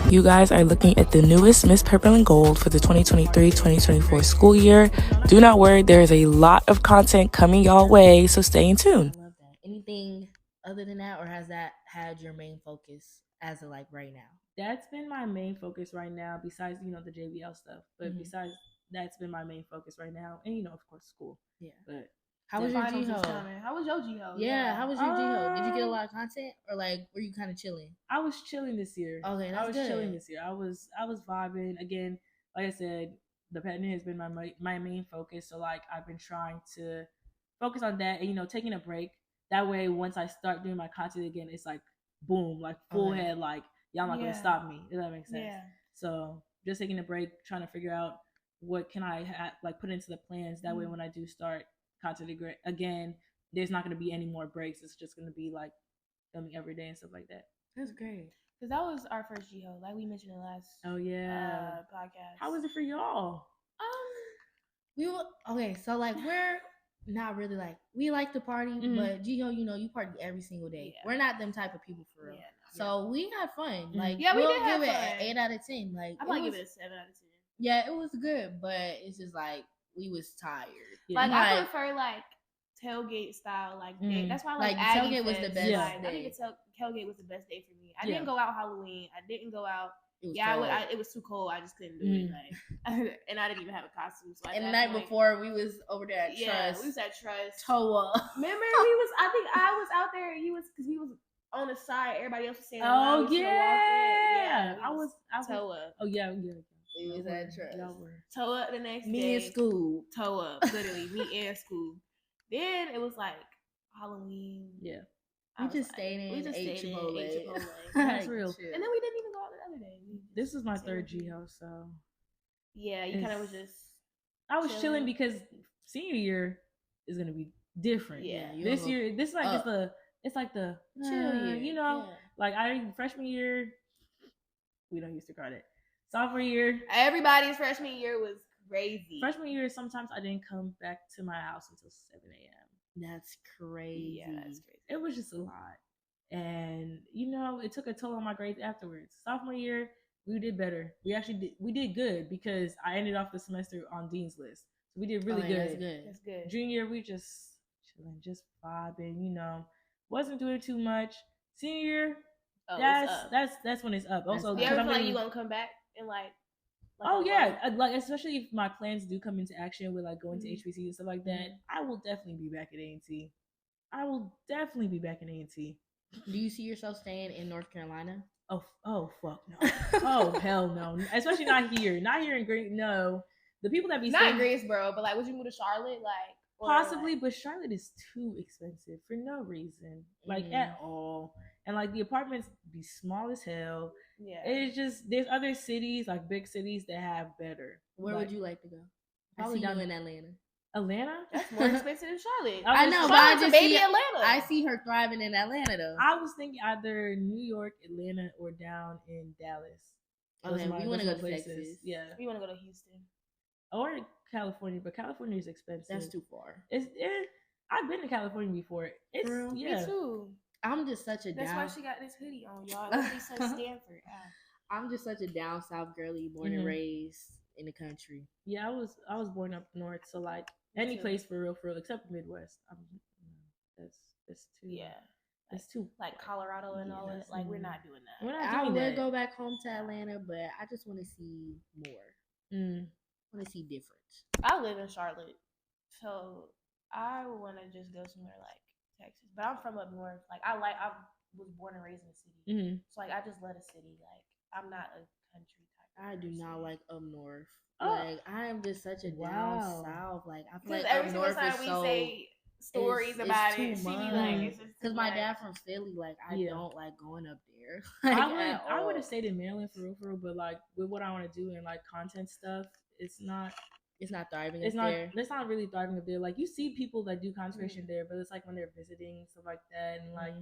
You guys are looking at the newest Miss Purple and Gold for the 2023-2024 school year. Do not worry, there is a lot of content coming y'all way, so stay in tune. I love that. Anything other than that, or has that had your main focus as of like right now? That's been my main focus right now, besides the JBL stuff. But besides, that's been my main focus right now, and of course, school. Yeah. But how was your G-Ho? How was your G-Ho? Yeah, how was your G-Ho? Did you get a lot of content, or like were you kind of chilling? I was chilling this year. Okay, that's I was good. chilling this year. I was vibing. Again, like I said, the pageant has been my main focus. So like I've been trying to focus on that, and taking a break. That way, once I start doing my content again, it's like boom, like full head, like y'all not gonna stop me. Does that make sense? Yeah. So just taking a break, trying to figure out what can I put into the plans. That way, when I do start content again, there's not going to be any more breaks. It's just going to be like filming every day and stuff like that. That's great. Because that was our first G-Ho, like we mentioned in the last podcast. How was it for y'all? We were okay. So like we're not really like we like to party, but G-Ho, you party every single day. Yeah. We're not them type of people for real. Yeah, so we had fun. Like we did have fun. An 8 out of 10. Like I might give it a 7 out of 10. Yeah, it was good, but it's just like we was tired. Yeah. Like I prefer like tailgate style, like day. That's why like tailgate was the best. Yeah. I think tailgate was the best day for me. I didn't go out Halloween. I didn't go out. It was too cold. I just couldn't do it. Like, and I didn't even have a costume. So and the night before, we was over there at Trust. Yeah, we was at Trust. Toa. Remember, I think I was out there. Because we was on the side. Everybody else was standing. Oh yeah. I was Toa. Oh yeah. We was at Trust. Toe up the next day. Me and School. Toe up, literally. Me and School. Then it was like Halloween. Yeah. We just stayed in. We just ate Chipotle. That's real. And then we didn't even go out the other day. This was my third G-Ho, so. Yeah, you kind of was just. I was chilling because senior year is gonna be different. Yeah. This year, this is like it's like the chill year. Like freshman year, we don't use to card it. Sophomore year, everybody's freshman year was crazy. Freshman year, sometimes I didn't come back to my house until 7 a.m. That's crazy. Yeah, that's crazy. It was just a lot. And, it took a toll on my grades afterwards. Sophomore year, we did better. We did good because I ended off the semester on Dean's List. So we did really good. That's good. Junior year, we just chilling, just vibing, wasn't doing too much. Senior year, that's when it's up. Also, you ever feel like you won't come back and like like especially if my plans do come into action with like going to HBC and stuff like that, I will definitely be back at A&T. I will definitely be back in A&T. Do you see yourself staying in North Carolina? Oh fuck no. Oh hell no. Especially not here. Not here in Green. No, the people that be not Greensboro, but like, would you move to Charlotte? Like possibly, but Charlotte is too expensive for no reason, like at all. And like the apartments be small as hell. Yeah, it's just there's other cities like big cities that have better. Where would you like to go? Probably down in Atlanta. Atlanta? That's more expensive than Charlotte. I know, but I just see Atlanta. I see her thriving in Atlanta though. I was thinking either New York, Atlanta, or down in Dallas. Okay, we want to go to Texas. Yeah, we want to go to Houston or California, but California is expensive. That's too far. I've been to California before. It's Me too. I'm just such a. That's why she got this hoodie on, y'all. It's Stanford. I'm just such a down south girly, born and raised in the country. Yeah, I was born up north, so like any place for real, except the Midwest. That's too. Yeah. It's too like Colorado and all that. Like we're not doing that. We're not I doing would that. go back home to Atlanta, but I just want to see more. I want to see difference. I live in Charlotte, so I want to just go somewhere like Texas. But I'm from up north. Like I was born and raised in the city, so like I just love a city. Like I'm not a country type. I do not like up north. Oh. Like I am just such a down south. Like I feel like every up north time is we so. say stories about it. She be like, because my dad from Philly, like I don't like going up there. Like, I would have stayed in Maryland for real, but like with what I want to do and like content stuff, it's not thriving. It's not really thriving up there. Like you see people that do content creation there, but it's like when they're visiting stuff like that, and like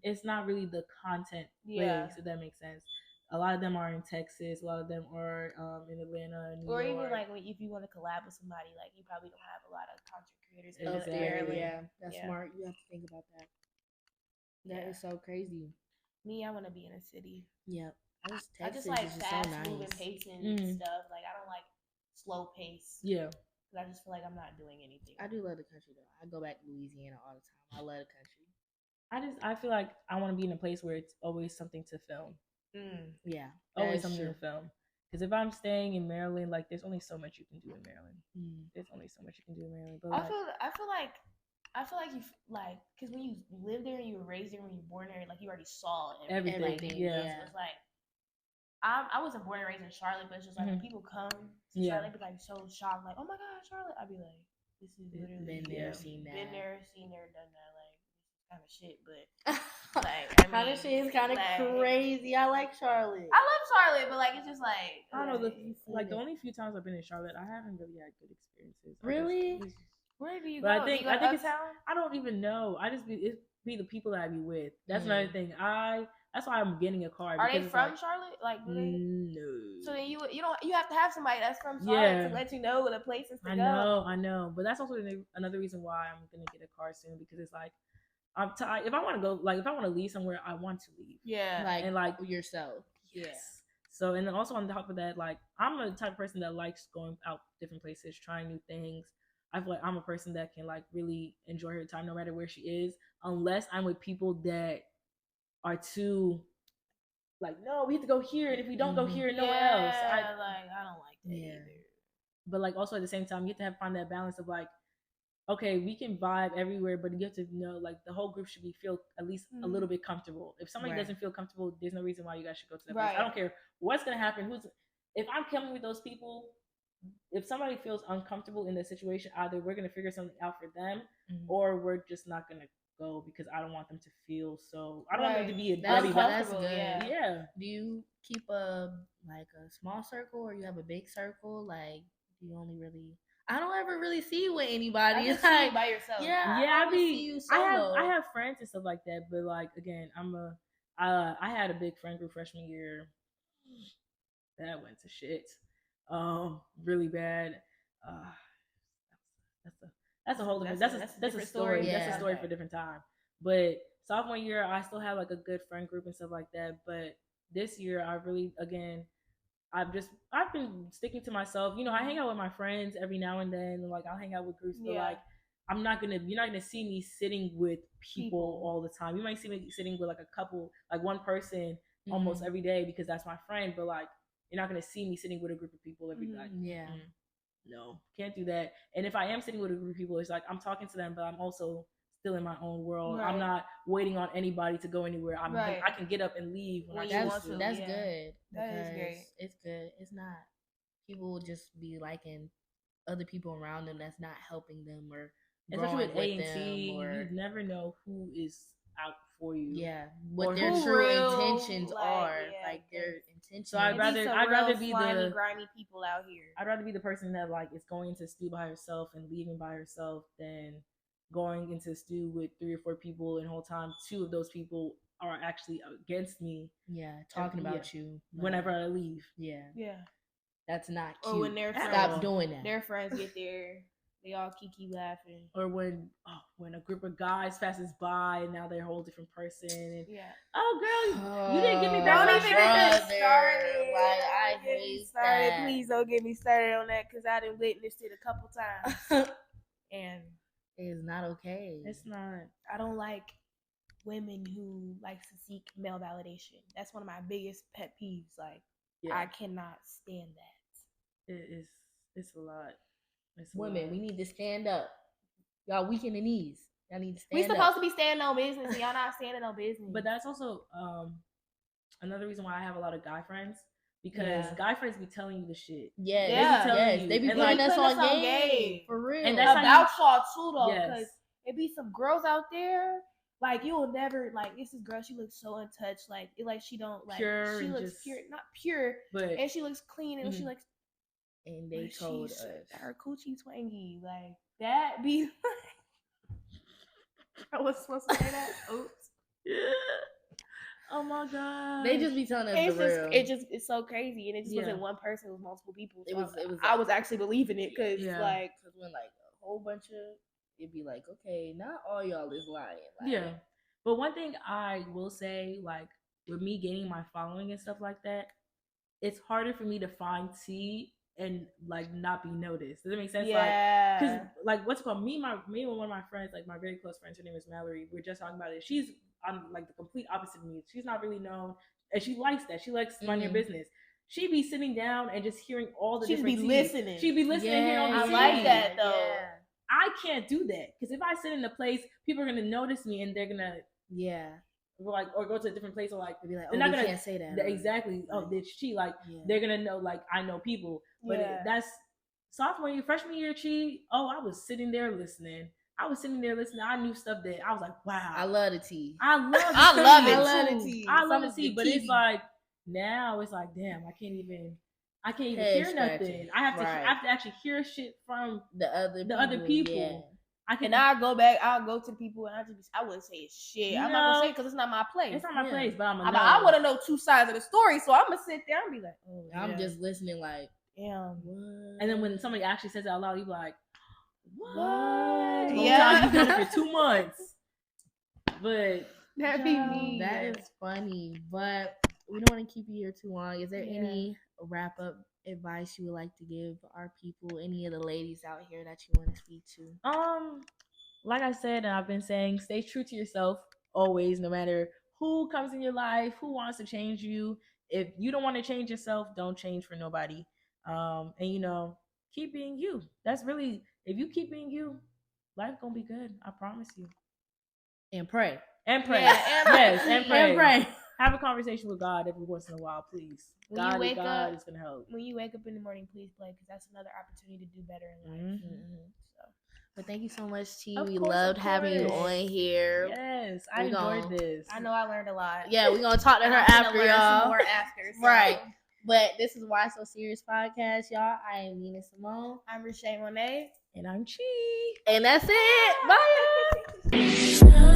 it's not really the content place. If that makes sense. A lot of them are in Texas. A lot of them are in Atlanta, New York. Even like if you want to collab with somebody, like you probably don't have a lot of content creators up there. Yeah, that's smart. You have to think about that. That is so crazy. Me, I want to be in a city. Yep. I just like fast moving pacing stuff. Like I don't like slow pace. Yeah. Because I just feel like I'm not doing anything. I do love the country though. I go back to Louisiana all the time. I love the country. I feel like I want to be in a place where it's always something to film. Yeah, always something to film. Because if I'm staying in Maryland, like there's only so much you can do in Maryland. There's only so much you can do in Maryland. But I feel like you like because when you live there and you were raised there, when you were born there, like you already saw everything. Yeah. So it's like I wasn't born and raised in Charlotte, but it's just like when people come to Charlotte, they be like so shocked, like, oh my God, Charlotte. I'd be like, this is literally been there, seen that, done that, like kind of shit, but. Like, kind of shit is kind of crazy. I like Charlotte. I love Charlotte, but like it's just like I don't know. The only few times I've been in Charlotte, I haven't really had good experiences. Really? Where do you go? I think it's. I don't even know. It be the people that I be with. That's another thing. That's why I'm getting a car. Are they from Charlotte? Like no. So then you have to have somebody that's from Charlotte to let you know where the places to go. I know. But that's also another reason why I'm gonna get a car soon, because it's like. If I want to go, like if I want to leave somewhere, I want to leave. Yeah. Like yourself. Yes. Yeah. So, and then also on top of that, like I'm a type of person that likes going out different places, trying new things. I feel like I'm a person that can like really enjoy her time no matter where she is, unless I'm with people that are too like, no, we have to go here, and if we don't go here, nowhere else. I don't like that either. But like also at the same time, you have to find that balance of like, okay, we can vibe everywhere, but you have to know, like, the whole group should feel at least a little bit comfortable. If somebody doesn't feel comfortable, there's no reason why you guys should go to that place. I don't care what's going to happen. If I'm coming with those people, if somebody feels uncomfortable in the situation, either we're going to figure something out for them, or we're just not going to go, because I don't want them to feel so. I don't want them to be that's good. Yeah. Do you keep a small circle, or you have a big circle? Like, do you only really? I don't ever really see you with anybody. It's like see you by yourself. Yeah. I see you solo. I have friends and stuff like that, but like again, I had a big friend group freshman year. That went to shit. Really bad. That's a whole different. That's a story. Yeah. That's a story for a different time. But sophomore year, I still have like a good friend group and stuff like that. But this year, I really I've been sticking to myself. You know, I hang out with my friends every now and then. Like I'll hang out with groups, but like you're not gonna see me sitting with people all the time. You might see me sitting with like a couple, like one person almost every day, because that's my friend. But like you're not gonna see me sitting with a group of people every day. No, can't do that. And if I am sitting with a group of people, it's like I'm talking to them, but I'm also still in my own world. I'm not waiting on anybody to go anywhere. I can get up and leave when I want to. That's good. That is great. It's good. It's not. People will just be liking other people around them that's not helping them, or especially with A&T, you never know who is out for you. Yeah, what Or their who true real, intentions like, are, yeah, like their intentions. So I'd rather be slimy, the grimy people out here. I'd rather be the person that like is going into stew by herself and leaving by herself than going into stew with 3 or 4 people, and the whole time 2 of those people are actually against me. Yeah, talking about you whenever I leave. Yeah, yeah, that's not cute. or when their Stop doing that. Their friends get there, they all kiki laughing. Or when a group of guys passes by and now they're a whole different person. And, yeah. Oh, girl, you didn't give me back. Don't even get me started. Like, I hate that. Please don't get me started on that because I done witnessed it a couple times. And it's not okay. It's not. I don't like women who likes to seek male validation. That's one of my biggest pet peeves. Like, I cannot stand that. It's a lot. Women, we need to stand up. Y'all weak in the knees. Y'all need to stand We up. supposed to be standing on business, and y'all not standing on business. But that's also another reason why I have a lot of guy friends. Because guy friends be telling you the shit. Yes. They be putting us on game. For real. And that's about y'all too, though. Because it be some girls out there, like, you will never, like, this girl, she looks so untouched. Like, she don't, like, pure, she looks pure, not pure, but and she looks clean, and she looks. And they told us. Her coochie twangy. Like, that be I was supposed to say that. Oops. Oh my god. They just be telling us the real. It's so crazy, and it just wasn't one person. It was multiple people. So it was. I was actually believing it because when like a whole bunch of, it'd be like, okay, not all y'all is lying. Like, but one thing I will say, like, with me gaining my following and stuff like that, it's harder for me to find tea and like not be noticed. Does that make sense? Yeah. Because like what's it called? Me and one of my friends, like my very close friends, her name is Mallory. We're just talking about it. She's on like the complete opposite of me. She's not really known, and she likes that. She likes minding your business. She'd be sitting down and just hearing all the different teas. Listening. She'd be listening and hearing all the I like that though. Yeah. I can't do that because if I sit in a place, people are gonna notice me and they're gonna like, or go to a different place, or like they'll be like, they're not gonna can't say that. Exactly. Oh, did she like? They're gonna know like I know people, but that's sophomore year, freshman year. I was sitting there listening. I knew stuff that I was like, wow. I love the tea. I love it. I love the tea, but it's like now it's like, damn, I can't even hear nothing. I have to actually hear shit from the other people. Yeah. I'll go back. I'll go to the people and I wouldn't say shit. I'm not gonna say because it's not my place. It's not my place, but I want to know 2 sides of the story, so I'm gonna sit there and be like, I'm just listening, like, damn. What? And then when somebody actually says it out loud, you be like, what? Yeah, you've done it for 2 months. But that'd be me. That is funny, but we don't want to keep you here too long. Is there any wrap up advice you would like to give our people, any of the ladies out here that you want to speak to? Like I said, and I've been saying, stay true to yourself always, no matter who comes in your life, who wants to change you. If you don't want to change yourself, don't change for nobody. And keep being you. That's really, if you keep being you, life gonna be good. I promise you. And pray. And pray. Yes, and pray. And pray. Have a conversation with God every once in a while, please. God is going to help. When you wake up in the morning, please pray, because that's another opportunity to do better in life. So, but thank you so much, T. We loved having you on here. Yes, I enjoyed this. I know I learned a lot. Yeah, we're going to talk to her after, y'all. Some more after. So. Right. But this is Why So Serious Podcast, y'all. I am Nina Simone. I'm Rashay Monet. And I'm Chi. And that's it. Bye, y'all.